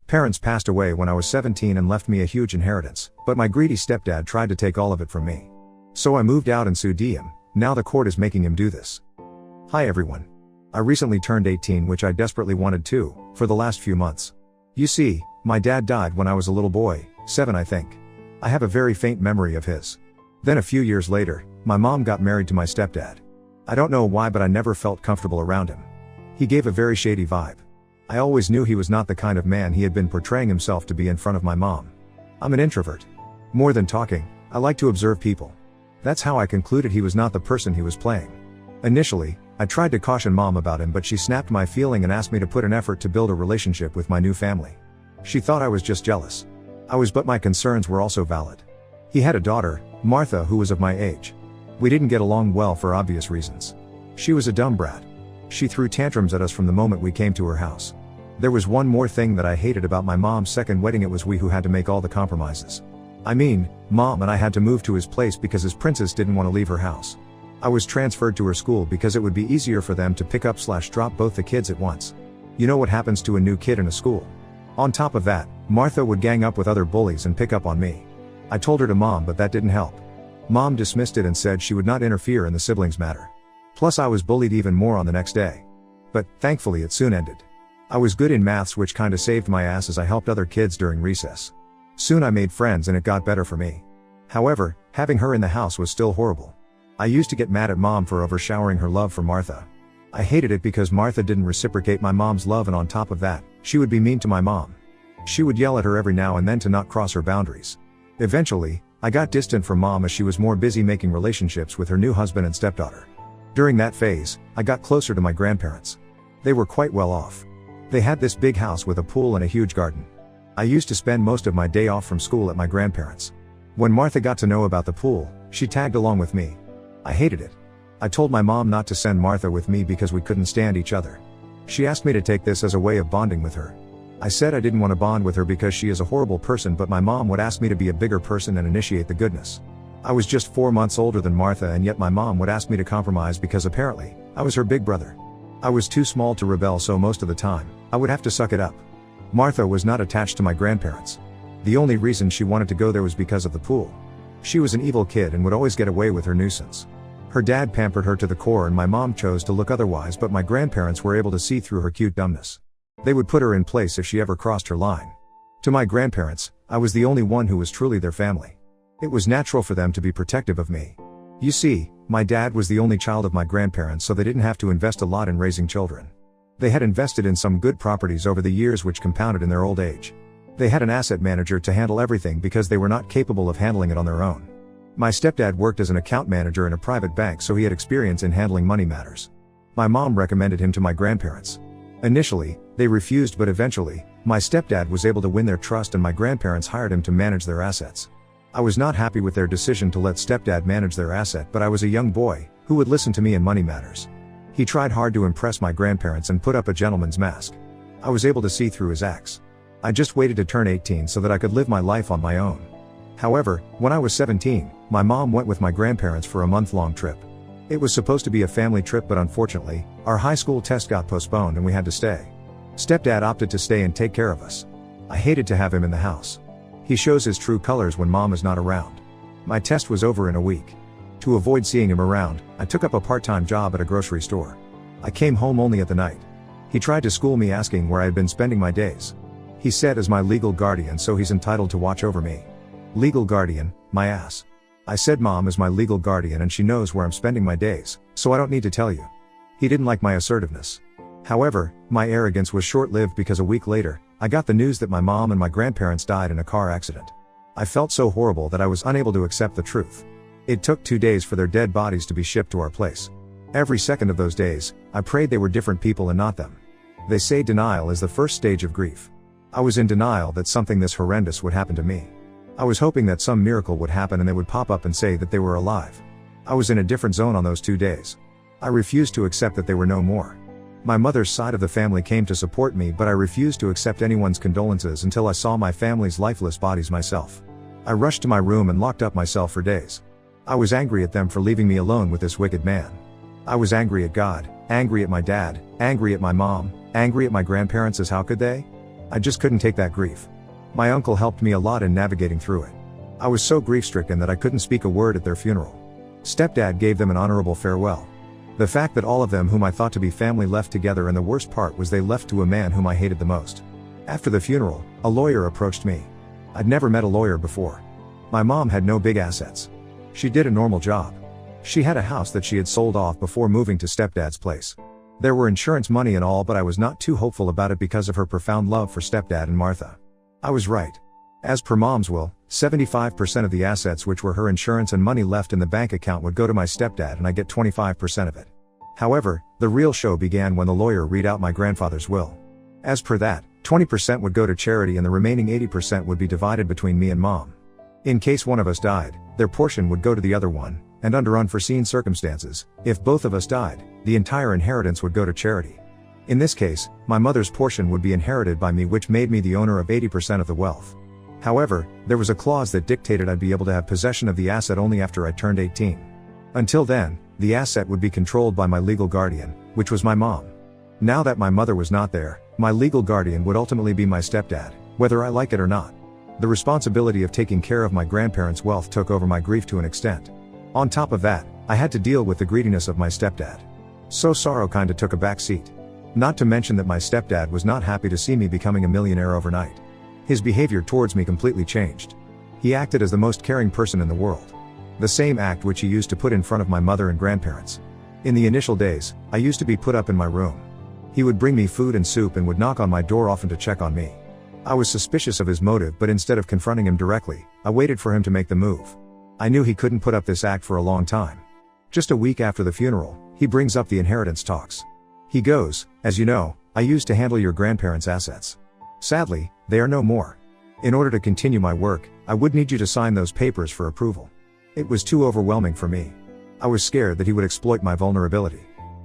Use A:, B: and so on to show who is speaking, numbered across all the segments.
A: Parents passed away when I was 17 and left me a huge inheritance, but my greedy stepdad tried to take all of it from me. So I moved out and sued him. Now the court is making him do this. Hi everyone. I recently turned 18, which I desperately wanted to, for the last few months. You see, my dad died when I was a little boy, 7 I think. I have a very faint memory of his. Then a few years later, my mom got married to my stepdad. I don't know why, but I never felt comfortable around him. He gave a very shady vibe. I always knew he was not the kind of man he had been portraying himself to be in front of my mom. I'm an introvert. More than talking, I like to observe people. That's how I concluded he was not the person he was playing. Initially, I tried to caution mom about him, but she snapped my feeling and asked me to put an effort to build a relationship with my new family. She thought I was just jealous. I was, but my concerns were also valid. He had a daughter, Martha, who was of my age. We didn't get along well for obvious reasons. She was a dumb brat. She threw tantrums at us from the moment we came to her house. There was one more thing that I hated about my mom's second wedding. It was we who had to make all the compromises. I mean, mom and I had to move to his place because his princess didn't want to leave her house. I was transferred to her school because it would be easier for them to pick up/drop both the kids at once. You know what happens to a new kid in a school. On top of that, Martha would gang up with other bullies and pick up on me. I told her to mom, but that didn't help. Mom dismissed it and said she would not interfere in the siblings' matter. Plus I was bullied even more on the next day. But, thankfully it soon ended. I was good in maths, which kinda saved my ass as I helped other kids during recess. Soon I made friends and it got better for me. However, having her in the house was still horrible. I used to get mad at mom for overshowering her love for Martha. I hated it because Martha didn't reciprocate my mom's love, and on top of that, she would be mean to my mom. She would yell at her every now and then to not cross her boundaries. Eventually, I got distant from mom as she was more busy making relationships with her new husband and stepdaughter. During that phase, I got closer to my grandparents. They were quite well off. They had this big house with a pool and a huge garden. I used to spend most of my day off from school at my grandparents'. When Martha got to know about the pool, she tagged along with me. I hated it. I told my mom not to send Martha with me because we couldn't stand each other. She asked me to take this as a way of bonding with her. I said I didn't want to bond with her because she is a horrible person, but my mom would ask me to be a bigger person and initiate the goodness. I was just 4 months older than Martha, and yet my mom would ask me to compromise because apparently, I was her big brother. I was too small to rebel, so most of the time, I would have to suck it up. Martha was not attached to my grandparents. The only reason she wanted to go there was because of the pool. She was an evil kid and would always get away with her nuisance. Her dad pampered her to the core and my mom chose to look otherwise, but my grandparents were able to see through her cute dumbness. They would put her in place if she ever crossed her line. To my grandparents, I was the only one who was truly their family. It was natural for them to be protective of me. You see, my dad was the only child of my grandparents, so they didn't have to invest a lot in raising children. They had invested in some good properties over the years which compounded in their old age. They had an asset manager to handle everything because they were not capable of handling it on their own. My stepdad worked as an account manager in a private bank, so he had experience in handling money matters. My mom recommended him to my grandparents. Initially, they refused, but eventually, my stepdad was able to win their trust and my grandparents hired him to manage their assets. I was not happy with their decision to let stepdad manage their asset, but I was a young boy, who would listen to me in money matters. He tried hard to impress my grandparents and put up a gentleman's mask. I was able to see through his acts. I just waited to turn 18 so that I could live my life on my own. However, when I was 17, my mom went with my grandparents for a month-long trip. It was supposed to be a family trip, but unfortunately, our high school test got postponed and we had to stay. Stepdad opted to stay and take care of us. I hated to have him in the house. He shows his true colors when mom is not around. My test was over in a week. To avoid seeing him around, I took up a part-time job at a grocery store. I came home only at the night. He tried to school me, asking where I had been spending my days. He said as my legal guardian, so he's entitled to watch over me. Legal guardian, my ass. I said mom is my legal guardian and she knows where I'm spending my days, so I don't need to tell you. He didn't like my assertiveness. However, my arrogance was short-lived because a week later, I got the news that my mom and my grandparents died in a car accident. I felt so horrible that I was unable to accept the truth. It took 2 days for their dead bodies to be shipped to our place. Every second of those days, I prayed they were different people and not them. They say denial is the first stage of grief. I was in denial that something this horrendous would happen to me. I was hoping that some miracle would happen and they would pop up and say that they were alive. I was in a different zone on those 2 days. I refused to accept that they were no more. My mother's side of the family came to support me, but I refused to accept anyone's condolences until I saw my family's lifeless bodies myself. I rushed to my room and locked up myself for days. I was angry at them for leaving me alone with this wicked man. I was angry at God, angry at my dad, angry at my mom, angry at my grandparents, as how could they? I just couldn't take that grief. My uncle helped me a lot in navigating through it. I was so grief-stricken that I couldn't speak a word at their funeral. Stepdad gave them an honorable farewell. The fact that all of them whom I thought to be family left together, and the worst part was they left to a man whom I hated the most. After the funeral, a lawyer approached me. I'd never met a lawyer before. My mom had no big assets. She did a normal job. She had a house that she had sold off before moving to Stepdad's place. There were insurance money and all, but I was not too hopeful about it because of her profound love for Stepdad and Martha. I was right. As per Mom's will, 75% of the assets, which were her insurance and money left in the bank account, would go to my stepdad and I get 25% of it. However, the real show began when the lawyer read out my grandfather's will. As per that, 20% would go to charity and the remaining 80% would be divided between me and Mom. In case one of us died, their portion would go to the other one, and under unforeseen circumstances, if both of us died, the entire inheritance would go to charity. In this case, my mother's portion would be inherited by me, which made me the owner of 80% of the wealth. However, there was a clause that dictated I'd be able to have possession of the asset only after I turned 18. Until then, the asset would be controlled by my legal guardian, which was my mom. Now that my mother was not there, my legal guardian would ultimately be my stepdad, whether I like it or not. The responsibility of taking care of my grandparents' wealth took over my grief to an extent. On top of that, I had to deal with the greediness of my stepdad. So sorrow kinda took a back seat. Not to mention that my stepdad was not happy to see me becoming a millionaire overnight. His behavior towards me completely changed. He acted as the most caring person in the world. The same act which he used to put in front of my mother and grandparents. In the initial days, I used to be put up in my room. He would bring me food and soup and would knock on my door often to check on me. I was suspicious of his motive, but instead of confronting him directly, I waited for him to make the move. I knew he couldn't put up this act for a long time. Just a week after the funeral, he brings up the inheritance talks. He goes, "As you know, I used to handle your grandparents' assets. Sadly, they are no more. In order to continue my work, I would need you to sign those papers for approval." It was too overwhelming for me. I was scared that he would exploit my vulnerability.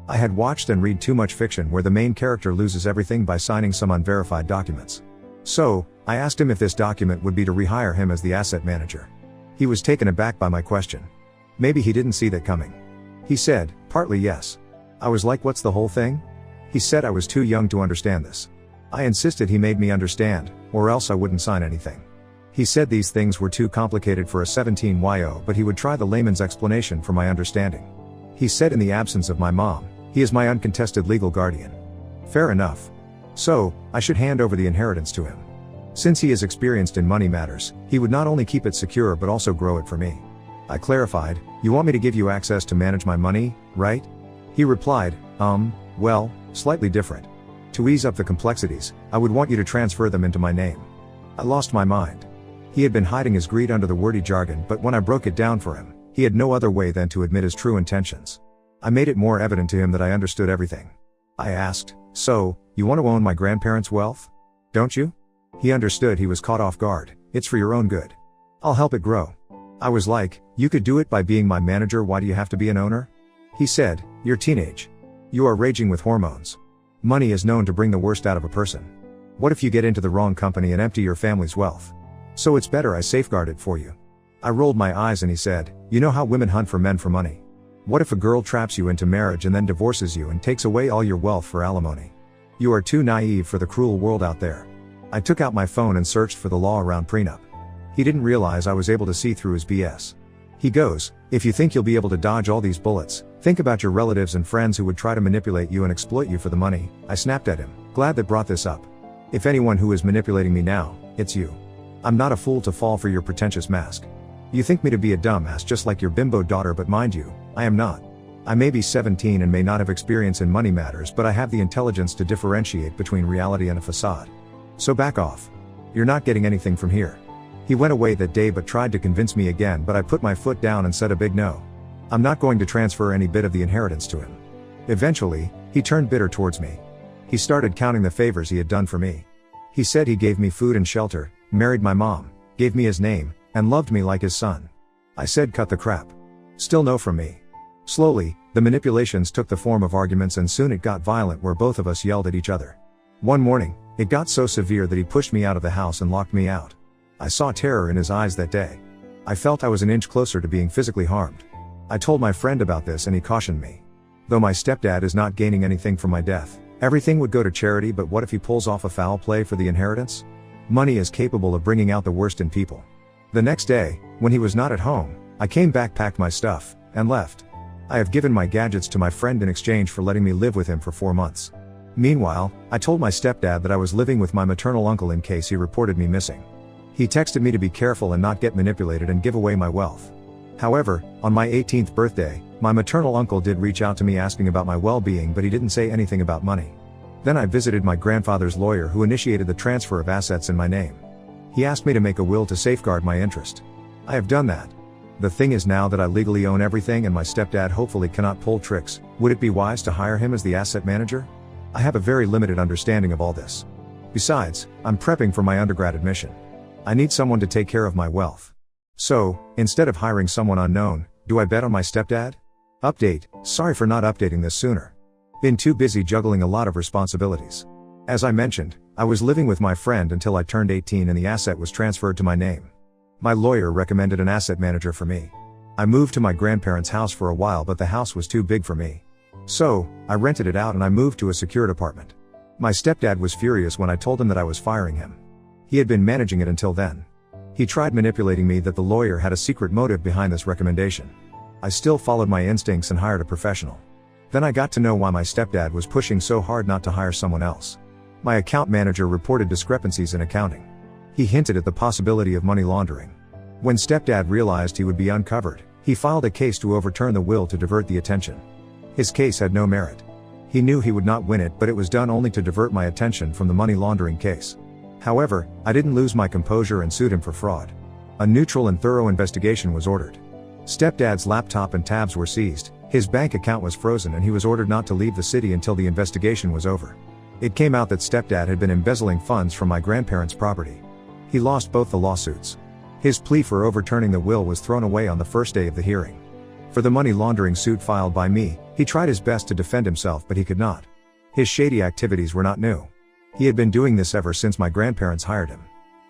A: I had watched and read too much fiction where the main character loses everything by signing some unverified documents. So, I asked him if this document would be to rehire him as the asset manager. He was taken aback by my question. Maybe he didn't see that coming. He said, "Partly yes." I was like, "What's the whole thing?" He said I was too young to understand this. I insisted he made me understand, or else I wouldn't sign anything. He said these things were too complicated for a 17-year-old, but he would try the layman's explanation for my understanding. He said in the absence of my mom, he is my uncontested legal guardian. Fair enough. So, I should hand over the inheritance to him. Since he is experienced in money matters, he would not only keep it secure but also grow it for me. I clarified, "You want me to give you access to manage my money, right?" He replied, well, slightly different. To ease up the complexities, I would want you to transfer them into my name." I lost my mind. He had been hiding his greed under the wordy jargon, but when I broke it down for him, he had no other way than to admit his true intentions. I made it more evident to him that I understood everything. I asked, "So, you want to own my grandparents' wealth? Don't you?" He understood he was caught off guard. "It's for your own good. I'll help it grow." I was like, "You could do it by being my manager, why do you have to be an owner?" He said, "You're teenage. You are raging with hormones. Money is known to bring the worst out of a person. What if you get into the wrong company and empty your family's wealth? So it's better I safeguard it for you." I rolled my eyes and he said, "You know how women hunt for men for money. What if a girl traps you into marriage and then divorces you and takes away all your wealth for alimony? You are too naive for the cruel world out there." I took out my phone and searched for the law around prenup. He didn't realize I was able to see through his BS. He goes, "If you think you'll be able to dodge all these bullets, think about your relatives and friends who would try to manipulate you and exploit you for the money." I snapped at him, glad that brought this up. "If anyone who is manipulating me now, it's you. I'm not a fool to fall for your pretentious mask. You think me to be a dumbass just like your bimbo daughter, but mind you, I am not. I may be 17 and may not have experience in money matters, but I have the intelligence to differentiate between reality and a facade. So back off. You're not getting anything from here." He went away that day but tried to convince me again, but I put my foot down and said a big no. I'm not going to transfer any bit of the inheritance to him. Eventually, he turned bitter towards me. He started counting the favors he had done for me. He said he gave me food and shelter, married my mom, gave me his name, and loved me like his son. I said cut the crap. Still no from me. Slowly, the manipulations took the form of arguments and soon it got violent where both of us yelled at each other. One morning, it got so severe that he pushed me out of the house and locked me out. I saw terror in his eyes that day. I felt I was an inch closer to being physically harmed. I told my friend about this and he cautioned me. Though my stepdad is not gaining anything from my death, Everything would go to charity, but what if he pulls off a foul play for the inheritance? Money is capable of bringing out the worst in people. The next day, when he was not at home, I came back, packed my stuff, and left. I have given my gadgets to my friend in exchange for letting me live with him for 4 months. Meanwhile, I told my stepdad that I was living with my maternal uncle in case he reported me missing. He texted me to be careful and not get manipulated and give away my wealth. However, on my 18th birthday, my maternal uncle did reach out to me asking about my well-being, but he didn't say anything about money. Then I visited my grandfather's lawyer, who initiated the transfer of assets in my name. He asked me to make a will to safeguard my interest. I have done that. The thing is, now that I legally own everything and my stepdad hopefully cannot pull tricks, would it be wise to hire him as the asset manager? I have a very limited understanding of all this. Besides, I'm prepping for my undergrad admission. I need someone to take care of my wealth. So, instead of hiring someone unknown, do I bet on my stepdad? Update: sorry for not updating this sooner. Been too busy juggling a lot of responsibilities. As I mentioned, I was living with my friend until I turned 18 and the asset was transferred to my name. My lawyer recommended an asset manager for me. I moved to my grandparents' house for a while, but the house was too big for me. So, I rented it out and I moved to a secured apartment. My stepdad was furious when I told him that I was firing him. He had been managing it until then. He tried manipulating me that the lawyer had a secret motive behind this recommendation. I still followed my instincts and hired a professional. Then I got to know why my stepdad was pushing so hard not to hire someone else. My account manager reported discrepancies in accounting. He hinted at the possibility of money laundering. When stepdad realized he would be uncovered, he filed a case to overturn the will to divert the attention. His case had no merit. He knew he would not win it, but it was done only to divert my attention from the money laundering case. However, I didn't lose my composure and sued him for fraud. A neutral and thorough investigation was ordered. Stepdad's laptop and tabs were seized, his bank account was frozen, and he was ordered not to leave the city until the investigation was over. It came out that stepdad had been embezzling funds from my grandparents' property. He lost both the lawsuits. His plea for overturning the will was thrown away on the first day of the hearing. For the money laundering suit filed by me, he tried his best to defend himself, but he could not. His shady activities were not new. He had been doing this ever since my grandparents hired him.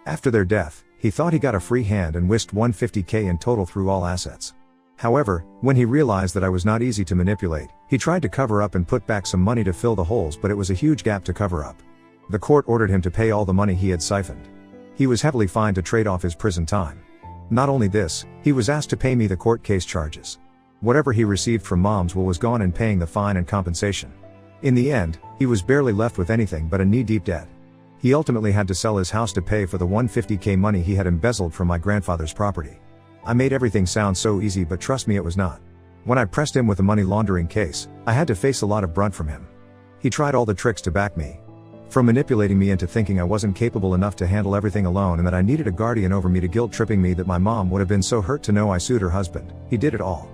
A: After their death, he thought he got a free hand and whisked $150K in total through all assets. However, when he realized that I was not easy to manipulate, he tried to cover up and put back some money to fill the holes, but it was a huge gap to cover up. The court ordered him to pay all the money he had siphoned. He was heavily fined to trade off his prison time. Not only this, he was asked to pay me the court case charges. Whatever he received from Mom's will was gone in paying the fine and compensation. In the end, he was barely left with anything but a knee-deep debt. He ultimately had to sell his house to pay for the $150K money he had embezzled from my grandfather's property. I made everything sound so easy, but trust me, it was not. When I pressed him with a money laundering case, I had to face a lot of brunt from him. He tried all the tricks to back me. From manipulating me into thinking I wasn't capable enough to handle everything alone and that I needed a guardian over me, to guilt-tripping me that my mom would have been so hurt to know I sued her husband. He did it all.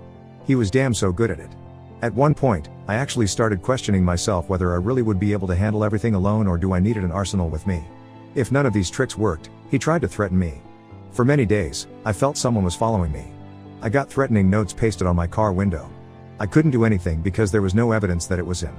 A: He was damn so good at it. At one point, I actually started questioning myself whether I really would be able to handle everything alone, or do I needed an arsenal with me. If none of these tricks worked, he tried to threaten me. For many days, I felt someone was following me. I got threatening notes pasted on my car window. I couldn't do anything because there was no evidence that it was him.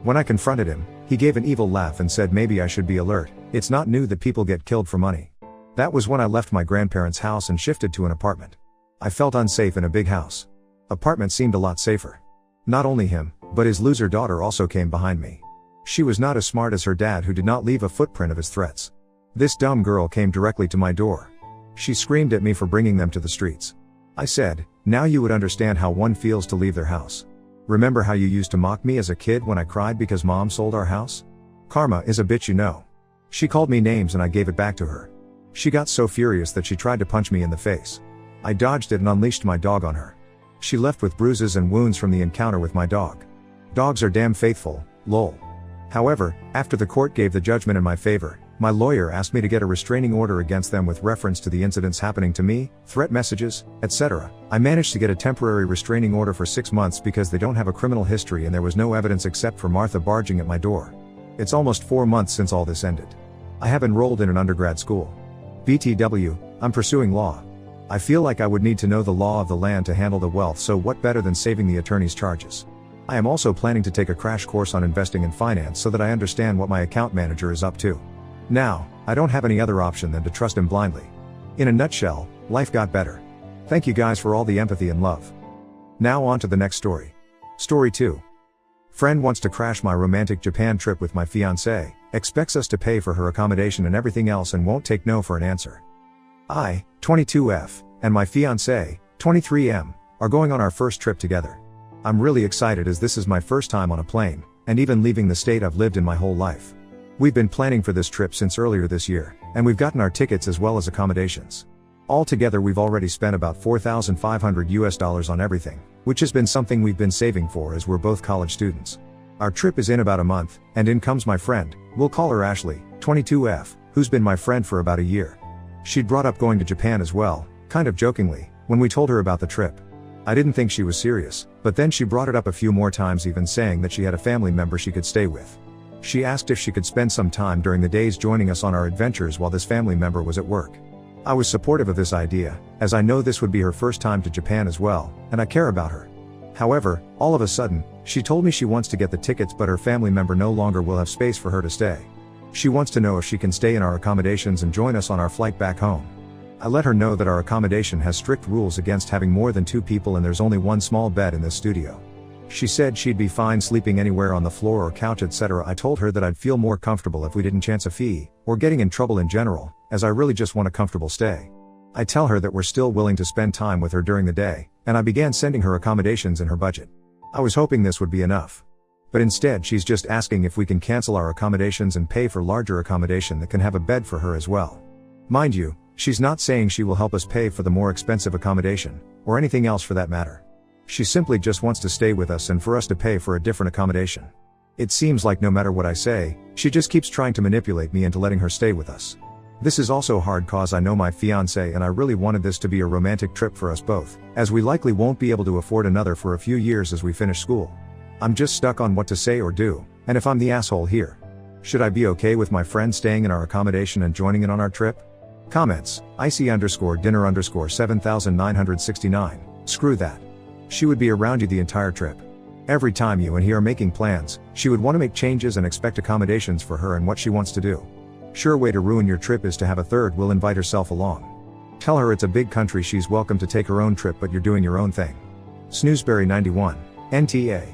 A: When I confronted him, he gave an evil laugh and said maybe I should be alert. It's not new that people get killed for money. That was when I left my grandparents' house and shifted to an apartment. I felt unsafe in a big house. Apartment seemed a lot safer. Not only him, but his loser daughter also came behind me. She was not as smart as her dad, who did not leave a footprint of his threats. This dumb girl came directly to my door. She screamed at me for bringing them to the streets. I said, now you would understand how one feels to leave their house. Remember how you used to mock me as a kid when I cried because Mom sold our house? Karma is a bitch, you know. She called me names and I gave it back to her. She got so furious that she tried to punch me in the face. I dodged it and unleashed my dog on her. She left with bruises and wounds from the encounter with my dog. Dogs are damn faithful, lol. However, after the court gave the judgment in my favor, my lawyer asked me to get a restraining order against them with reference to the incidents happening to me, threat messages, etc. I managed to get a temporary restraining order for 6 months because they don't have a criminal history and there was no evidence except for Martha barging at my door. It's almost 4 months since all this ended. I have enrolled in an undergrad school. BTW, I'm pursuing law. I feel like I would need to know the law of the land to handle the wealth, so what better than saving the attorney's charges? I am also planning to take a crash course on investing in finance so that I understand what my account manager is up to. Now, I don't have any other option than to trust him blindly. In a nutshell, life got better. Thank you guys for all the empathy and love. Now on to the next story. Story 2. Friend wants to crash my romantic Japan trip with my fiancé, expects us to pay for her accommodation and everything else and won't take no for an answer. I, 22F, and my fiancé, 23M, are going on our first trip together. I'm really excited as this is my first time on a plane, and even leaving the state I've lived in my whole life. We've been planning for this trip since earlier this year, and we've gotten our tickets as well as accommodations. Altogether we've already spent about $4,500 on everything, which has been something we've been saving for as we're both college students. Our trip is in about a month, and in comes my friend, we'll call her Ashley, 22F, who's been my friend for about a year. She'd brought up going to Japan as well, kind of jokingly, when we told her about the trip. I didn't think she was serious, but then she brought it up a few more times, even saying that she had a family member she could stay with. She asked if she could spend some time during the days joining us on our adventures while this family member was at work. I was supportive of this idea, as I know this would be her first time to Japan as well, and I care about her. However, all of a sudden, she told me she wants to get the tickets but her family member no longer will have space for her to stay. She wants to know if she can stay in our accommodations and join us on our flight back home. I let her know that our accommodation has strict rules against having more than 2 people and there's only one small bed in this studio. She said she'd be fine sleeping anywhere on the floor or couch, etc. I told her that I'd feel more comfortable if we didn't chance a fee, or getting in trouble in general, as I really just want a comfortable stay. I tell her that we're still willing to spend time with her during the day, and I began sending her accommodations in her budget. I was hoping this would be enough. But instead she's just asking if we can cancel our accommodations and pay for larger accommodation that can have a bed for her as well. Mind you, she's not saying she will help us pay for the more expensive accommodation, or anything else for that matter. She simply just wants to stay with us and for us to pay for a different accommodation. It seems like no matter what I say, she just keeps trying to manipulate me into letting her stay with us. This is also hard cause I know my fiancé and I really wanted this to be a romantic trip for us both, as we likely won't be able to afford another for a few years as we finish school. I'm just stuck on what to say or do, and if I'm the asshole here. Should I be okay with my friend staying in our accommodation and joining in on our trip? Comments, IC_dinner_7969, screw that. She would be around you the entire trip. Every time you and he are making plans, she would want to make changes and expect accommodations for her and what she wants to do. Sure way to ruin your trip is to have a third wheel invite herself along. Tell her it's a big country, she's welcome to take her own trip but you're doing your own thing. Snoozeberry 91, NTA.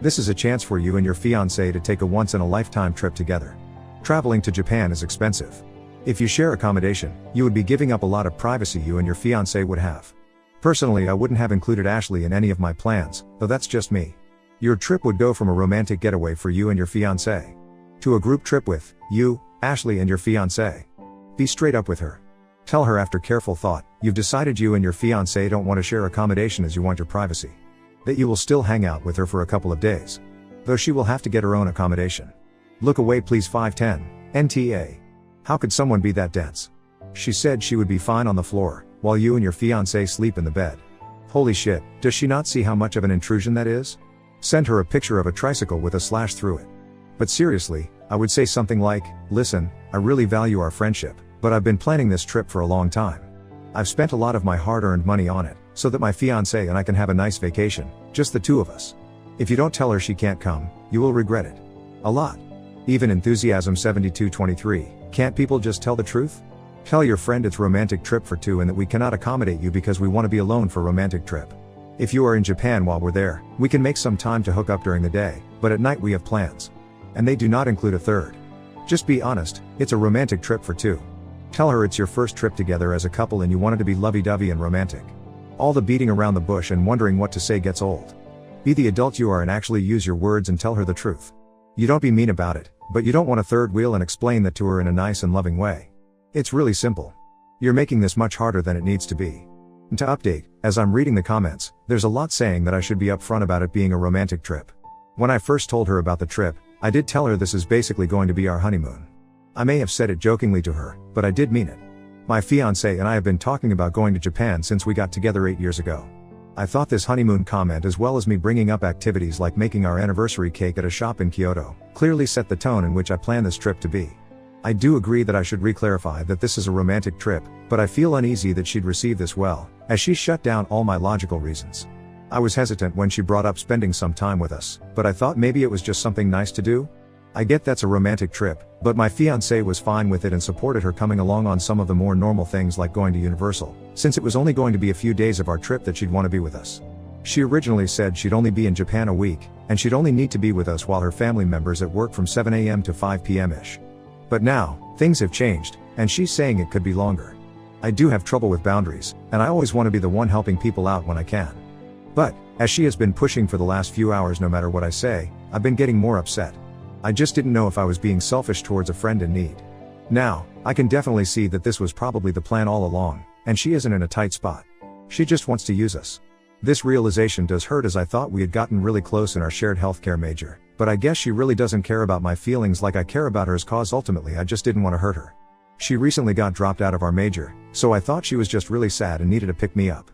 A: This is a chance for you and your fiancé to take a once-in-a-lifetime trip together. Traveling to Japan is expensive. If you share accommodation, you would be giving up a lot of privacy you and your fiancé would have. Personally, I wouldn't have included Ashley in any of my plans, though that's just me. Your trip would go from a romantic getaway for you and your fiancé to a group trip with you, Ashley and your fiancé. Be straight up with her. Tell her after careful thought, you've decided you and your fiancé don't want to share accommodation as you want your privacy. That you will still hang out with her for a couple of days. Though she will have to get her own accommodation. Look away please 510, NTA. How could someone be that dense? She said she would be fine on the floor, while you and your fiancé sleep in the bed. Holy shit, does she not see how much of an intrusion that is? Send her a picture of a tricycle with a slash through it. But seriously, I would say something like, listen, I really value our friendship, but I've been planning this trip for a long time. I've spent a lot of my hard-earned money on it, so that my fiancé and I can have a nice vacation, just the two of us. If you don't tell her she can't come, you will regret it. A lot. Even Enthusiasm 7223, can't people just tell the truth? Tell your friend it's romantic trip for two and that we cannot accommodate you because we want to be alone for romantic trip. If you are in Japan while we're there, we can make some time to hook up during the day, but at night we have plans. And they do not include a third. Just be honest, it's a romantic trip for two. Tell her it's your first trip together as a couple and you want it to be lovey-dovey and romantic. All the beating around the bush and wondering what to say gets old. Be the adult you are and actually use your words and tell her the truth. You don't be mean about it, but you don't want a third wheel and explain that to her in a nice and loving way. It's really simple. You're making this much harder than it needs to be. And to update, as I'm reading the comments, there's a lot saying that I should be upfront about it being a romantic trip. When I first told her about the trip, I did tell her this is basically going to be our honeymoon. I may have said it jokingly to her, but I did mean it. My fiancé and I have been talking about going to Japan since we got together 8 years ago. I thought this honeymoon comment, as well as me bringing up activities like making our anniversary cake at a shop in Kyoto, clearly set the tone in which I plan this trip to be. I do agree that I should re-clarify that this is a romantic trip, but I feel uneasy that she'd receive this well, as she shut down all my logical reasons. I was hesitant when she brought up spending some time with us, but I thought maybe it was just something nice to do. I get that's a romantic trip, but my fiancé was fine with it and supported her coming along on some of the more normal things like going to Universal, since it was only going to be a few days of our trip that she'd want to be with us. She originally said she'd only be in Japan a week, and she'd only need to be with us while her family members at work from 7 a.m. to 5 p.m.ish. But now, things have changed, and she's saying it could be longer. I do have trouble with boundaries, and I always want to be the one helping people out when I can. But, as she has been pushing for the last few hours no matter what I say, I've been getting more upset. I just didn't know if I was being selfish towards a friend in need. Now, I can definitely see that this was probably the plan all along, and she isn't in a tight spot. She just wants to use us. This realization does hurt, as I thought we had gotten really close in our shared healthcare major, but I guess she really doesn't care about my feelings like I care about hers, cause ultimately I just didn't want to hurt her. She recently got dropped out of our major, so I thought she was just really sad and needed to pick me up.